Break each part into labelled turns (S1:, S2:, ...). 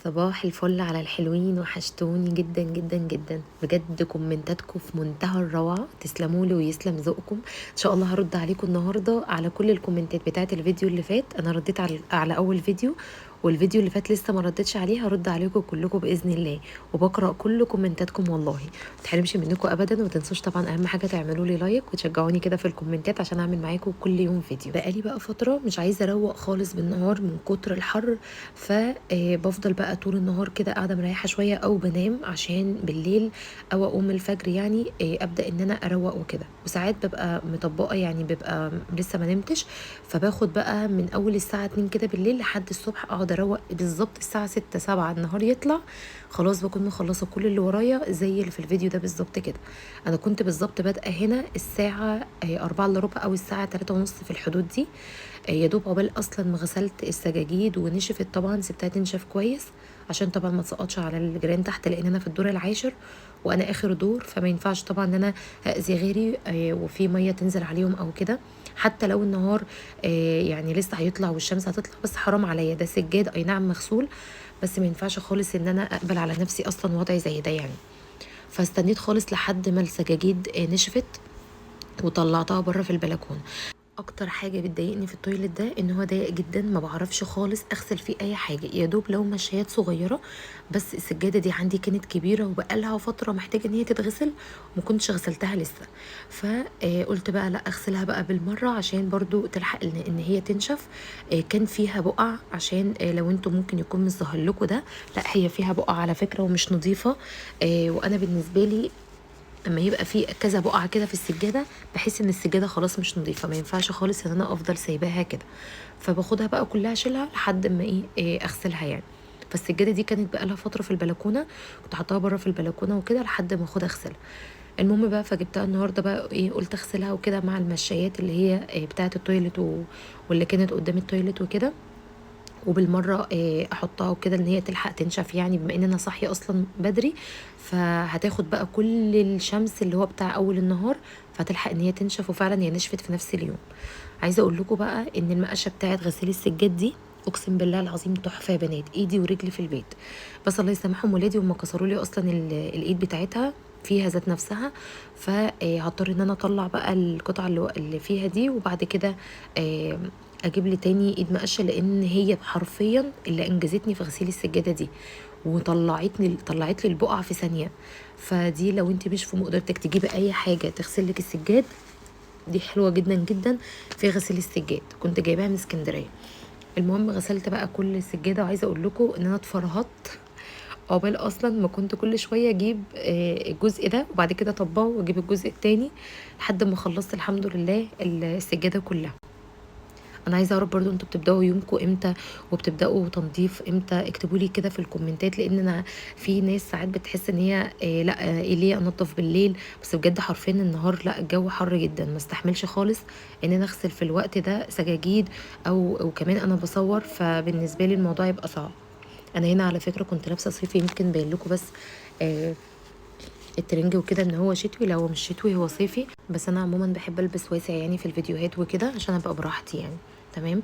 S1: صباح الفل على الحلوين، وحشتوني جدا جدا جدا بجد. كومنتاتكم في منتهى الروعة، تسلموا لي ويسلم ذوقكم. ان شاء الله هرد عليكم النهارده على كل الكومنتات بتاعه الفيديو اللي فات. انا رديت على اول فيديو، والفيديو اللي فات لسه ما ردتش عليه. هرد عليكم كلكم باذن الله، وبقرا كل كومنتاتكم والله ما تحرمش منكم ابدا. وما تنسوش طبعا اهم حاجه تعملوا لي لايك وتشجعوني كده في الكومنتات عشان اعمل معاكم كل يوم فيديو. بقالي بقى فتره مش عايزه اروق خالص بالنهار من كتر الحر، فبفضل بقى طول النهار كده قاعده مريحه شويه او بنام عشان بالليل او اقوم الفجر يعني ابدا ان انا اروق وكده. وساعات ببقى مطبقه يعني ببقى لسه ما نمتش، فباخد بقى من اول الساعه 2 كده بالليل لحد الصبح اقعد اروق بالظبط الساعه 6 7 النهار يطلع. خلاص بكون مخلصه كل اللي ورايا زي اللي في الفيديو ده بالظبط كده. انا كنت بالظبط بادئه هنا الساعه 4 الا ربع او الساعه 3 ونص في الحدود دي. يا دوب عقبال اصلا ما غسلت السجاجيد ونشفت، طبعا سبتها تنشف كويس عشان طبعا ما تسقطش على الجيران تحت، لان انا في الدور العاشر وانا اخر دور، فما ينفعش طبعا ان انا اذي غيري وفي ميه تنزل عليهم او كده. حتى لو النهار يعني لسه هيطلع والشمس هتطلع، بس حرام عليا، ده سجاد اي نعم مغسول، بس ما ينفعش خالص ان انا اقبل على نفسي اصلا وضعي زي ده يعني. فاستنيت خالص لحد ما السجاجيد نشفت وطلعتها بره في البلكونه. اكتر حاجه بتضايقني في التويليت ده ان هو ضيق جدا، ما بعرفش خالص اغسل فيه اي حاجه، يا دوب لو مشايات صغيره. بس السجاده دي عندي كانت كبيره وبقالها فتره محتاجه ان هي تتغسل، وما كنتش غسلتها لسه. فقلت بقى لا اغسلها بقى بالمره عشان برضو تلحق ان هي تنشف. كان فيها بقع، عشان لو انتم ممكن يكون مش ظاهر لكم ده، لا هي فيها بقع على فكره ومش نظيفه. وانا بالنسبه لي اما يبقى في كذا بقعه كده في السجاده، بحس ان السجاده خلاص مش نظيفه، ما ينفعش خالص ان انا افضل سايباها كده. فباخدها بقى كلها اشيلها لحد ما إيه اغسلها يعني. فالسجاده دي كانت بقى لها فتره في البلكونه، كنت حاطاها بره في البلكونه وكده لحد ما اخدها اغسلها. المهم بقى فجبتها النهارده بقى ايه، قلت اغسلها وكده مع المشايات اللي هي بتاعه التويليت واللي كانت قدام التويليت وكده. وبالمره احطها وكده ان هي تلحق تنشف يعني، بما ان انا صاحيه اصلا بدري، فهتاخد بقى كل الشمس اللي هو بتاع اول النهار، فهتلحق ان هي تنشف. وفعلا هي نشفت في نفس اليوم. عايزه اقول لكم بقى ان المقشه بتاعت غسيل السجاد دي اقسم بالله العظيم تحفه يا بنات، ايدي ورجلي في البيت. بس الله يسامحهم ولادي، هم كسروا لي اصلا الايد بتاعتها فيها ذات نفسها. فهضطر ان انا اطلع بقى القطعه اللي فيها دي، وبعد كده اجيب لي تاني ايد مقشه، لان هي حرفيا اللي انجزتني في غسيل السجاده دي، طلعت لي البقع في ثانيه. فدي لو انت مش في مقدرتك تجيبي اي حاجه تغسل لك السجاد، دي حلوه جدا جدا في غسيل السجاد. كنت جايباها من اسكندريه. المهم غسلت بقى كل السجاده، وعايزه اقول لكم ان انا اتفرهدت عقبال اصلا ما كنت كل شويه اجيب الجزء ده وبعد كده اطبقه واجيب الجزء التاني، لحد ما خلصت الحمد لله السجاده كلها. انا عايزه اعرف برضو انتوا بتبداوا يومكم امتى، وبتبداوا تنظيف امتى؟ اكتبوا لي كده في الكومنتات، لان انا في ناس ساعات بتحس ان هي لا ايه ليه انضف بالليل؟ بس بجد حرفيا النهار لا الجو حر جدا، ما استحملش خالص ان انا اغسل في الوقت ده سجاجيد، او كمان انا بصور، فبالنسبه لي الموضوع يبقى صعب. انا هنا على فكره كنت لابسه صيفي، يمكن باين لكم، بس آه الترنج وكده ان هو شتوي. لا هو مش شتوي، هو صيفي، بس انا عموما بحب البس واسع يعني في الفيديوهات وكده عشان ابقى براحتي يعني. تمام.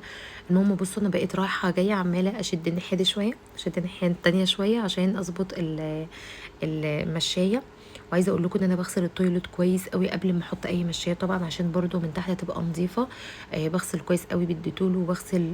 S1: المهم بصوا، انا بقيت رايحه جايه عماله اشد الناحيه دي شويه، اشد الناحيه التانية شويه عشان اظبط المشايه. وعايزه اقول لكم ان انا بغسل التويلت كويس قوي قبل ما احط اي مشايه طبعا، عشان برضو من تحت تبقى نظيفه. بغسل كويس قوي بالديتول، وبغسل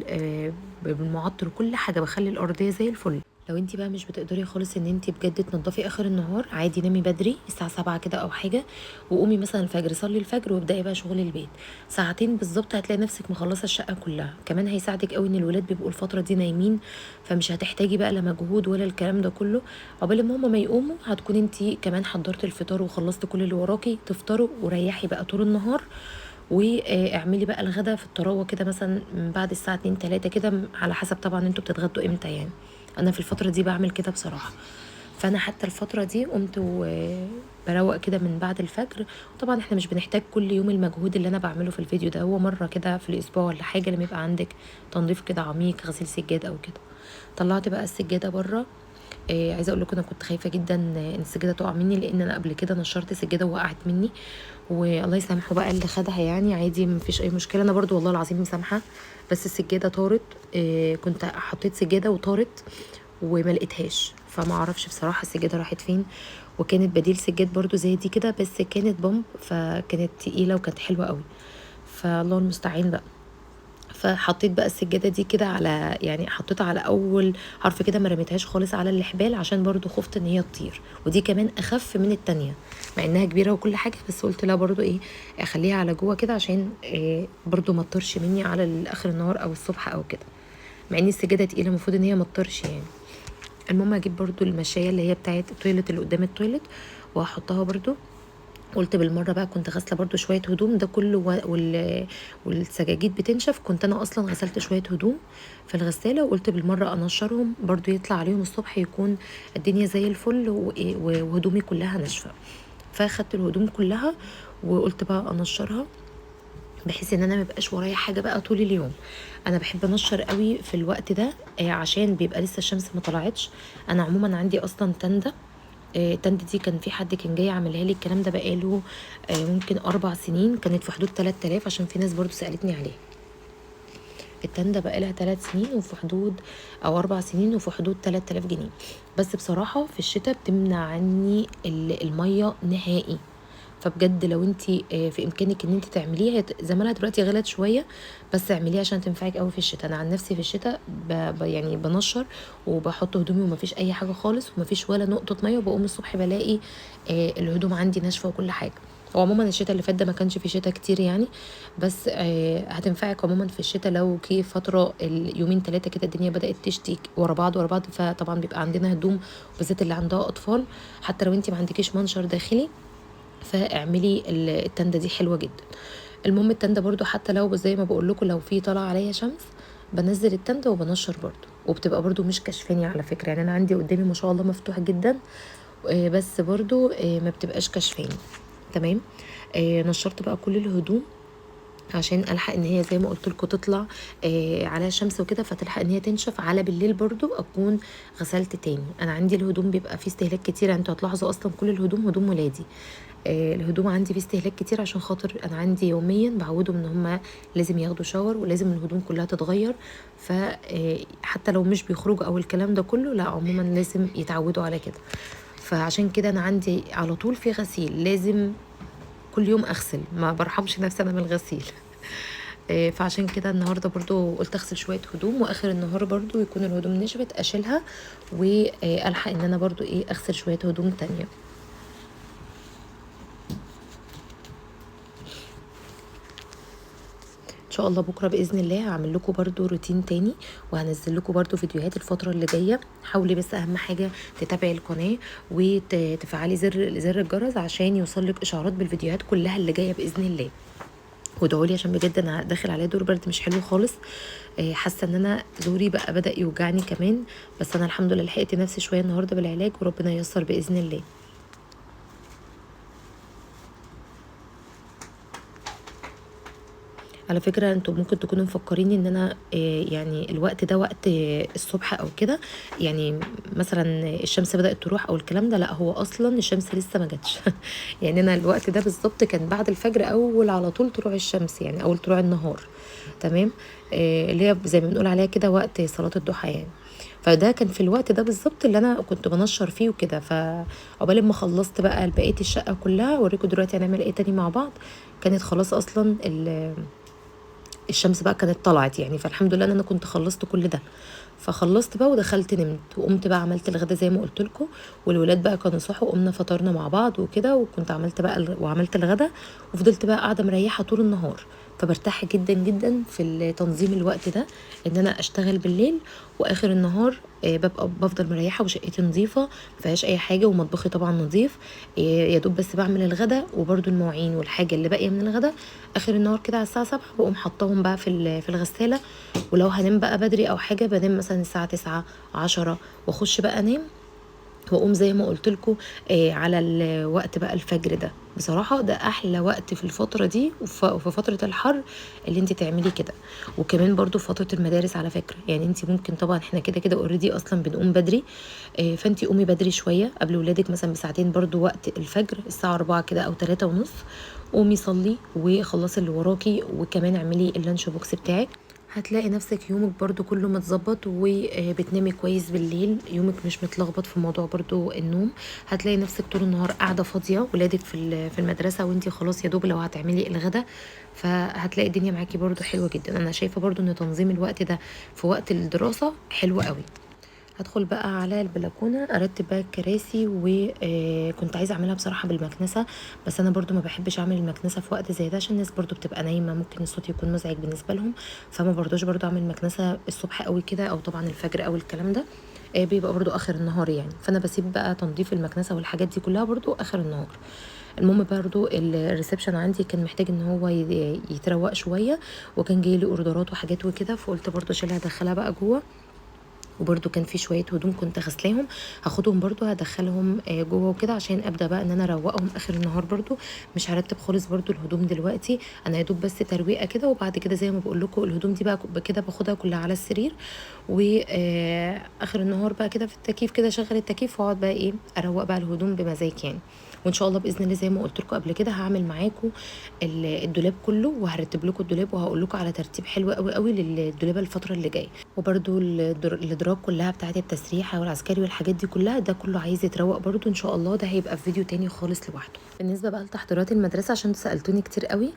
S1: بالمعطر وكل حاجه، بخلي الارضيه زي الفل. لو انت بقى مش بتقدري خالص ان انت بجد تنضفي اخر النهار، عادي نامي بدري الساعه 7 كده او حاجه، وقومي مثلا الفجر، صلي الفجر وابداي بقى شغل البيت. ساعتين بالظبط هتلاقي نفسك مخلصه الشقه كلها. كمان هيساعدك قوي ان الولاد بيبقوا الفتره دي نايمين، فمش هتحتاجي بقى لا مجهود ولا الكلام ده كله. عقبال ما هما ما يقوموا هتكون انت كمان حضرتي الفطار وخلصت كل اللي وراكي، تفطروا وريحي بقى طول النهار. واعملي بقى الغدا في الطراوه كده مثلا من بعد الساعه 2 3 كده، على حسب طبعا انتوا بتتغدوا امتى يعني. انا في الفتره دي بعمل كده بصراحه. فانا حتى الفتره دي قمت وبروق كده من بعد الفجر. طبعا احنا مش بنحتاج كل يوم المجهود اللي انا بعمله في الفيديو ده، هو مره كده في الاسبوع ولا حاجه لما يبقى عندك تنظيف كده عميق، غسيل سجاد او كده. طلعت بقى السجاده بره. عايزه اقول لكم انا كنت خايفه جدا ان السجاده تقع مني، لان انا قبل كده نشرت سجاده وقعت مني. والله يسامحه بقى اللي خدها يعني، عادي مفيش اي مشكله، انا برضو والله العظيم مسامحه. بس السجاده طارت. كنت حطيت سجاده وطارت، وما لقيتهاش، فما اعرفش بصراحه السجاده راحت فين. وكانت بديل سجاد برضو زي دي كده، بس كانت بامب، فكانت تقيله وكانت حلوه قوي، فالله المستعان بقى. فحطيت بقى السجاده دي كده على، يعني حطيتها على اول حرف كده، ما رميتهاش خالص على الحبال عشان برضو خفت ان هي تطير. ودي كمان اخف من التانية مع انها كبيره وكل حاجه، بس قلت لا برضو ايه، اخليها على جوه كده عشان إيه برضو ما تطرش مني على اخر النهار او الصبح او كده، مع ان السجاده تقيله المفروض ان هي ما تطرش يعني. المهم اجيب برضو المشايه اللي هي بتاعت التويلت اللي قدام التويلت وهحطها برضو. قلت بالمره بقى، كنت غاسله برضو شويه هدوم ده كله والسجاجيد بتنشف، كنت انا اصلا غسلت شويه هدوم في الغساله، وقلت بالمره انشرهم برضو يطلع عليهم الصبح يكون الدنيا زي الفل وهدومي كلها ناشفه. فاخدت الهدوم كلها وقلت بقى انشرها، بحيث ان انا مبقاش ورايا حاجه بقى طول اليوم. انا بحب انشر قوي في الوقت ده عشان بيبقى لسه الشمس ما طلعتش. انا عموما عندي اصلا تندة، التندة دي كان في حد كان جاي عاملها لي، الكلام ده بقاله ممكن 4 سنين، كانت في حدود 3000، عشان في ناس برضو سألتني عليها. التندة بقالها 3 سنين وفي حدود، او 4 سنين وفي حدود 3000 جنيه. بس بصراحة في الشتاء بتمنع عني المية نهائي. فبجد لو انت في امكانك ان انت تعمليها، زمانها دلوقتي غلت شويه، بس اعمليها عشان تنفعك قوي في الشتاء. انا عن نفسي في الشتاء يعني بنشر وبحط هدومي ومفيش اي حاجه خالص، ومفيش ولا نقطه ميه، وبقوم الصبح بلاقي الهدوم عندي ناشفه وكل حاجه. هو عموما الشتاء اللي فات ده ما كانش في شتاء كتير يعني، بس هتنفعك عموما في الشتاء لو كي فتره اليومين 3 كده الدنيا بدات تشتي ورا بعض ورا بعض. فطبعا بيبقى عندنا هدوم، بالذات اللي عندها اطفال، حتى لو انت ما عندكيش منشر داخلي فاعملي التندة دي حلوة جدا. المهم التندة برضو حتى لو زي ما بقول لكم لو في طلع عليا شمس، بنزل التندة وبنشر برضو، وبتبقى برضو مش كشفاني على فكرة. يعني انا عندي قدامي ما شاء الله مفتوح جدا، بس برضو ما بتبقاش كشفاني. تمام. نشرت بقى كل الهدوم عشان الحق ان هي زي ما قلت لكم تطلع عليها شمس وكده، فتلحق ان هي تنشف على بالليل برضو اكون غسلت تاني. انا عندي الهدوم بيبقى فيه استهلاك كتير، انتوا هتلاحظوا اصلا كل الهدوم هدوم ولادي. الهدوم عندي فيه استهلاك كتير عشان خاطر انا عندي يوميا بعودهم ان هم لازم ياخدوا شاور، ولازم الهدوم كلها تتغير. فحتى لو مش بيخرجوا او الكلام ده كله، لا عموما لازم يتعودوا على كده. فعشان كده انا عندي على طول في غسيل، لازم كل يوم اغسل، ما برحمش نفسي انا من الغسيل. فعشان كده النهارده برضو قلت اغسل شويه هدوم، واخر النهار برضو يكون الهدوم نشفت اشيلها، والحق ان انا برضو ايه اغسل شويه هدوم تانية. ان شاء الله بكره باذن الله هعمل لكم برضو روتين تاني، وهنزل لكم برضو فيديوهات الفتره اللي جايه. حاولي بس اهم حاجه تتابعي القناه وتفعلي زر الجرس عشان يوصلك اشعارات بالفيديوهات كلها اللي جايه باذن الله. وادعوا لي عشان بجد انا داخل عليا دور برد مش حلو خالص. حاسه ان انا زوري بقى بدا يوجعني كمان، بس انا الحمد لله لحقت نفسي شويه النهارده بالعلاج، وربنا ييسر باذن الله. على فكرة انتوا ممكن تكونوا مفكرين ان انا يعني الوقت ده وقت الصبح او كده، يعني مثلا الشمس بدأت تروح او الكلام ده، لا هو اصلا الشمس لسه ما جاتش. يعني انا الوقت ده بالظبط كان بعد الفجر، اول على طول طلوع الشمس، يعني اول طلوع النهار. تمام. اللي هي زي ما بنقول عليها كده وقت صلاة الضحى يعني. فده كان في الوقت ده بالظبط اللي انا كنت بنشر فيه وكده. فعقبال ما خلصت بقى بقيه الشقه كلها، اوريكم دلوقتي هنعمل ايه تاني مع بعض. كانت خلاص اصلا الشمس بقى كانت طلعت يعني، فالحمد لله ان انا كنت خلصت كل ده. فخلصت بقى ودخلت نمت، وقمت بقى عملت الغدا زي ما قلت لكم، والولاد بقى كانوا صحوا، قمنا فطرنا مع بعض وكده، وكنت عملت بقى وعملت الغدا، وفضلت بقى قاعده مريحه طول النهار. فبرتاح جدا جدا في تنظيم الوقت ده، ان انا اشتغل بالليل، واخر النهار ببقى بفضل مريحه وشقتي نظيفه ما فيهاش اي حاجه، ومطبخي طبعا نظيف. يا دوب بس بعمل الغدا، وبرده المواعين والحاجه اللي باقيه من الغدا اخر النهار كده على الساعه 7 بقوم حطاهم بقى في الغساله. ولو هنام بقى بدري او حاجه بنام مثلا الساعه 9 10، واخش بقى انام، واقوم زي ما قلت لكم على الوقت بقى الفجر ده. بصراحه ده احلى وقت في الفتره دي، وفي فتره الحر اللي انت تعملي كده. وكمان برضو في فتره المدارس على فكره، يعني انت ممكن طبعا احنا كده كده اوريدي اصلا بنقوم بدري، فانت قومي بدري شويه قبل ولادك مثلا بساعتين، برضو وقت الفجر الساعه 4 كده او 3 ونص، قومي صلي وخلصي اللي وراكي، وكمان اعملي اللانش بوكس بتاعك هتلاقي نفسك يومك برضو كله متظبط وبتنامي كويس بالليل، يومك مش متلخبط في موضوع برضو النوم. هتلاقي نفسك طول النهار قاعده فاضيه، ولادك في المدرسه وانتي خلاص يا دوب لو هتعملي الغدا، فهتلاقي الدنيا معاكي برضو حلوه جدا. انا شايفه برضو ان تنظيم الوقت ده في وقت الدراسه حلو قوي. هدخل بقى على البلكونه ارتب بقى الكراسي، وكنت عايزه اعملها بصراحه بالمكنسه، بس انا برضو ما بحبش اعمل المكنسه في وقت زي ده عشان الناس برضو بتبقى نايمه، ممكن الصوت يكون مزعج بالنسبه لهم، فما برضوش برضو اعمل مكنسه الصبح قوي كده، او طبعا الفجر او الكلام ده بيبقى برضو اخر النهار يعني، فانا بسيب بقى تنظيف المكنسه والحاجات دي كلها برضو اخر النهار. المهم برضو الريسبشن عندي كان محتاج ان هو يتروق شويه، وكان جاي لي اوردرات وحاجات وكده، فقلت برضو اشيلها ادخلها بقى جوه. وبرده كان في شويه هدوم كنت غسلاهم، هاخدهم برده هدخلهم جوه وكده، عشان ابدا بقى ان انا اروقهم اخر النهار. برده مش هرتب خالص برده الهدوم دلوقتي، انا يا دوب بس ترويقه كده، وبعد كده زي ما بقول لكم الهدوم دي بقى كده باخدها كلها على السرير، واخر النهار بقى كده في التكييف كده شغل التكييف، واقعد بقى ايه اروق بقى الهدوم بمزاج يعني. وان شاء الله باذن الله زي ما قلت لكم قبل كده هعمل معاكم الدولاب كله، وهرتب لكم الدولاب، وهقول لكم على ترتيب حلو قوي قوي للدولاب الفتره اللي جايه. وبرده الادراج كلها بتاعه التسريحه والعسكري والحاجات دي كلها، ده كله عايز يتروق برده ان شاء الله، ده هيبقى في فيديو تاني خالص لوحده. بالنسبه بقى لتحضيرات المدرسه، عشان سالتوني كتير قوي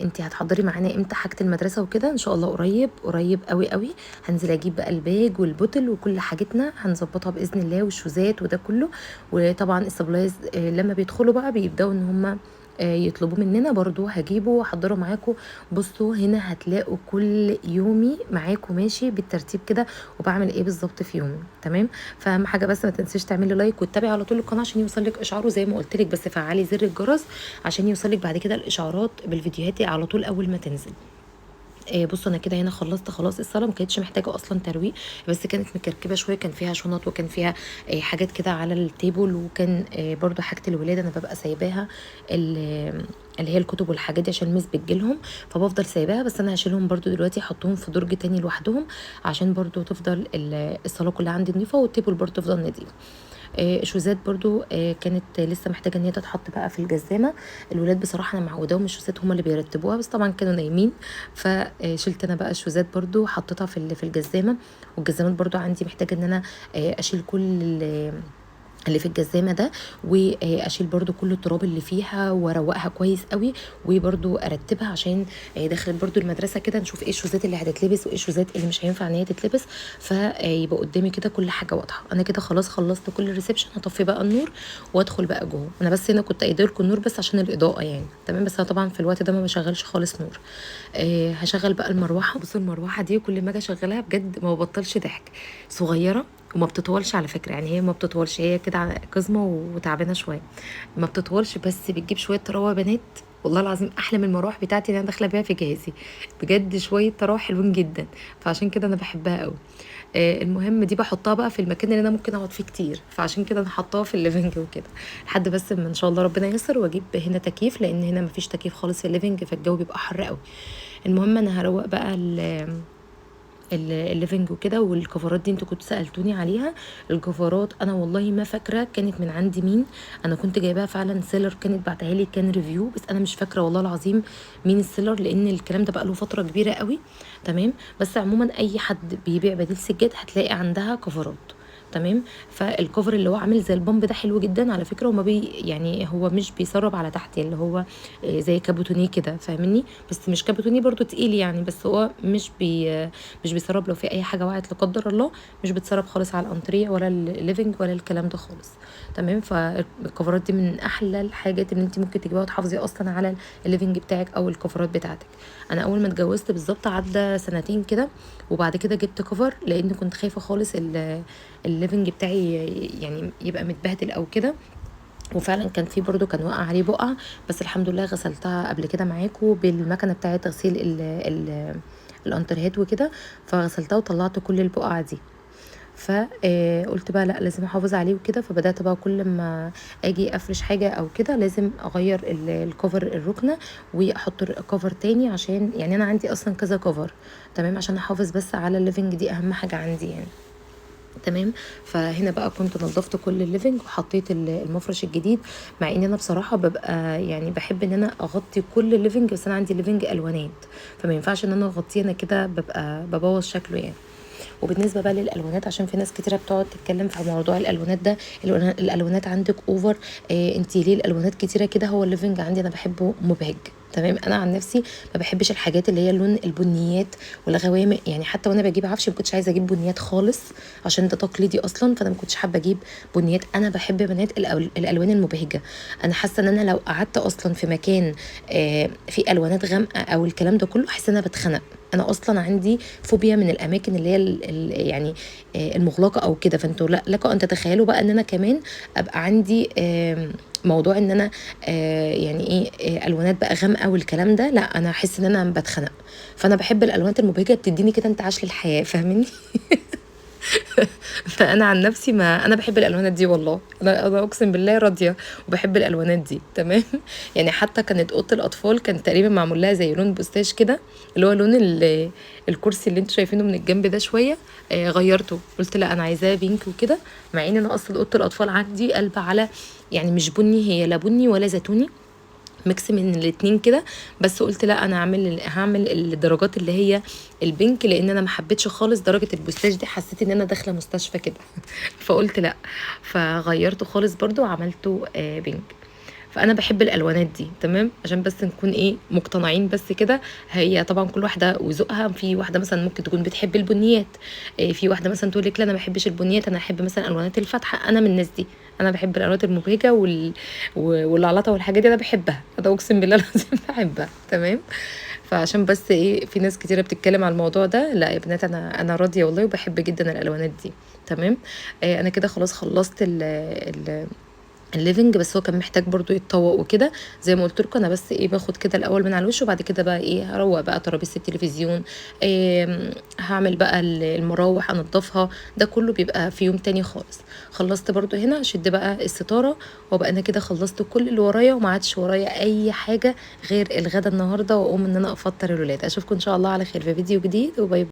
S1: انت هتحضري معانا امتى حاجه المدرسه وكده، ان شاء الله قريب قريب قوي قوي هنزل اجيب بقى الباج والبوتل وكل حاجتنا هنظبطها باذن الله، والشوزات وده كله. وطبعا السبلايز لما بيدخلوا بقى بيبداوا ان هم يطلبوا مننا برضو هجيبه واحضره معاكم. بصوا هنا هتلاقوا كل يومي معاكم ماشي بالترتيب كده، وبعمل ايه بالظبط في يومي. تمام، فاهم حاجه بس ما تنسيش تعملي لايك وتتابعي على طول القناه عشان يوصلك اشعاره زي ما قلت لك، بس فعلي زر الجرس عشان يوصلك بعد كده الاشعارات بالفيديوهات على طول اول ما تنزل. بصوا انا كده هنا خلصت خلاص الصاله، ما كانتش محتاجه اصلا ترويق، بس كانت مكركبه شويه، كان فيها شنط وكان فيها حاجات كده على التيبل، وكان برضو حاجه الولاد انا ببقى سايباها اللي هي الكتب والحاجات دي عشان المس بتجيلهم، فبفضل سايباها، بس انا هشيلهم برضو دلوقتي احطهم في درج تاني لوحدهم عشان برضو تفضل الصاله كلها عندي نظيفه، والتيبل برضو تفضل نظيف. الشوزات برضو كانت لسه محتاجه ان هي تتحط بقى في الجزامه. الولاد بصراحه انا معوداهم الشوزات هم اللي بيرتبوها، بس طبعا كانوا نايمين، فشلت انا بقى الشوزات برضو حطيتها في الجزامه. والجزامات برضو عندي محتاجه ان انا اشيل كل اللي في الجزامه ده، واشيل برضو كل التراب اللي فيها واروقها كويس قوي، وبرضو ارتبها عشان دخلت برضو المدرسه كده نشوف ايه الشوزات اللي هتتلبس وايه الشوزات اللي مش هينفع ان هي تتلبس، فيبقى قدامي كده كل حاجه واضحه. انا كده خلاص خلصت كل الريسبشن، هطفي بقى النور وادخل بقى جوه. انا بس هنا كنت قايله لكم النور بس عشان الاضاءه يعني، تمام، بس انا طبعا في الوقت ده ما بشغلش خالص نور. هشغل بقى المروحه. بصوا المروحه دي كل ما اجي اشغلها بجد ما ببطلش ضحك، صغيره وما بتطولش على فكره، يعني هي ما بتطولش، هي كده قزمه وتعبانه شويه، ما بتطولش، بس بتجيب شويه طراوه بنات والله العظيم احلى من المروح بتاعتي اللي انا داخله بيها في جهازي، بجد شويه طراوه حلوين جدا، فعشان كده انا بحبها قوي. المهم دي بحطها بقى في المكان اللي انا ممكن اقعد فيه كتير، فعشان كده انا حطاها في الليفنج وكده لحد بس ما ان شاء الله ربنا ييسر واجيب هنا تكييف، لان هنا مفيش تكييف خالص في الليفنج فالجو بيبقى حر قوي. المهم انا هروق بقى الليفنج وكده. والكفرات دي انتوا كنتوا سالتوني عليها، الكفرات انا والله ما فاكره كانت من عند مين، انا كنت جايباها فعلا سيلر كانت بعتها لي كان ريفيو، بس انا مش فاكره والله العظيم مين السيلر لان الكلام ده بقى له فتره كبيره قوي. تمام، بس عموما اي حد بيبيع بديل سجاد هتلاقي عندها كفرات. تمام، فالكفر اللي هو عامل زي البامب ده حلو جدا على فكره، وما يعني هو مش بيسرب على تحت، اللي هو زي كابوتونيه كده فاهمني، بس مش كابوتونيه برضو تقيل يعني، بس هو مش بيسرب لو في اي حاجه وقعت لا قدر الله، مش بتسرب خالص على الانتريه ولا الليفنج ولا الكلام ده خالص. تمام، فالكفرات دي من احلى الحاجات اللي انت ممكن تجيبيها وتحافظي اصلا على الليفنج بتاعك او الكفرات بتاعتك. انا اول ما اتجوزت بالظبط عدى سنتين كده، وبعد كده جبت كفر لان كنت خايفه خالص الليفنج بتاعي يعني يبقى متبهدل او كده، وفعلا كان في برضو كان وقع عليه بقع، بس الحمد لله غسلتها قبل كده معاكم بالمكنه بتاعه تغسيل الانترهات وكده، فغسلتها وطلعت كل البقع دي. فقلت بقى لا لازم احافظ عليه وكده، فبدات بقى كل ما اجي افرش حاجه او كده لازم اغير الكفر الركنه واحط كفر تاني، عشان يعني انا عندي اصلا كذا كفر. تمام، عشان احافظ بس على الليفنج، دي اهم حاجه عندي يعني. تمام. فهنا بقى كنت نضفت كل الليفنج وحطيت المفرش الجديد، مع ان انا بصراحه ببقى يعني بحب ان انا اغطي كل الليفنج، بس انا عندي ليفنج الوانات فما ينفعش ان انا اغطيه، انا كده ببقى ببوظ شكله يعني. وبالنسبه بقى للالوانات، عشان في ناس كتيره بتقعد تتكلم في موضوع الالوانات ده، الالوانات عندك اوفر، انتي ليه الالوانات كتيره كده؟ هو الليفنج عندي انا بحبه مبهج. تمام. انا عن نفسي ما بحبش الحاجات اللي هي لون البنيات والغوامق، يعني حتى وانا بجيب عفش ما كنتش عايزه اجيب بنيات خالص عشان ده تقليدي اصلا، فانا ما كنتش حابه اجيب بنيات. انا بحب بنات الالوان المبهجه. انا حاسه ان انا لو قعدت اصلا في مكان في الوانات غامقه او الكلام ده كله، احس ان انا بتخنق. انا اصلا عندي فوبيا من الاماكن اللي هي يعني المغلقه او كده. فانتوا لكم ان تتخيلوا بقى ان انا كمان ابقى عندي موضوع ان انا يعني ايه الوانات بقى غامقه والكلام ده، لا انا احس ان انا بتخنق. فانا بحب الالوانات المبهجه، بتديني كده انتعاش للحياه، فاهمني؟ فانا عن نفسي ما انا بحب الالوانات دي والله، انا اقسم بالله راضيه وبحب الالوانات دي. تمام. يعني حتى كانت اوضه الاطفال كان تقريبا معمول لها زي لون بوستاج كده، اللي هو لون الكرسي اللي انتوا شايفينه من الجنب ده شويه. غيرته، قلت لا انا عايزاه بينك وكده، مع ان انا اصلا اوضه الاطفال عندي قلبه على يعني مش بني، هي لا بني ولا زيتوني، ميكس من الاتنين كده. بس قلت لا انا هعمل الدرجات اللي هي البينك، لان انا ما حبيتش خالص درجه البوستاج دي، حسيت ان انا داخله مستشفى كده. فقلت لا، فغيرته خالص برضو وعملته بينك. فانا بحب الالوانات دي. تمام. عشان بس نكون ايه مقتنعين بس كده. هي طبعا كل واحده وذوقها، في واحده مثلا ممكن تكون بتحب البنيات، في واحده مثلا تقول لك لا انا ما بحبش البنيات، انا احب مثلا الوانات الفاتحه. انا من الناس دي، انا بحب الالوانات المبهجه والعلاطه والحاجات دي انا بحبها، انا اقسم بالله لازم بحبها. تمام. فعشان بس ايه في ناس كتيره بتتكلم على الموضوع ده، لا يا بنات انا راضيه والله وبحب جدا الالوانات دي. تمام. انا كده خلاص خلصت الليفنج، بس هو كان محتاج برضو يتطوق وكده. زي ما قلت لكم انا بس ايه باخد كده الاول من على الوش، وبعد كده بقى ايه هروق بقى ترابيزه التلفزيون، إيه هعمل بقى المراوح انضفها، ده كله بيبقى في يوم تاني خالص. خلصت برضو هنا اشد بقى الستاره، وبقى انا كده خلصت كل اللي ورايا، وما عادش ورايا اي حاجه غير الغدا النهارده، واقوم ان انا افطر الولاد. اشوفكم ان شاء الله على خير في فيديو جديد، وباي باي.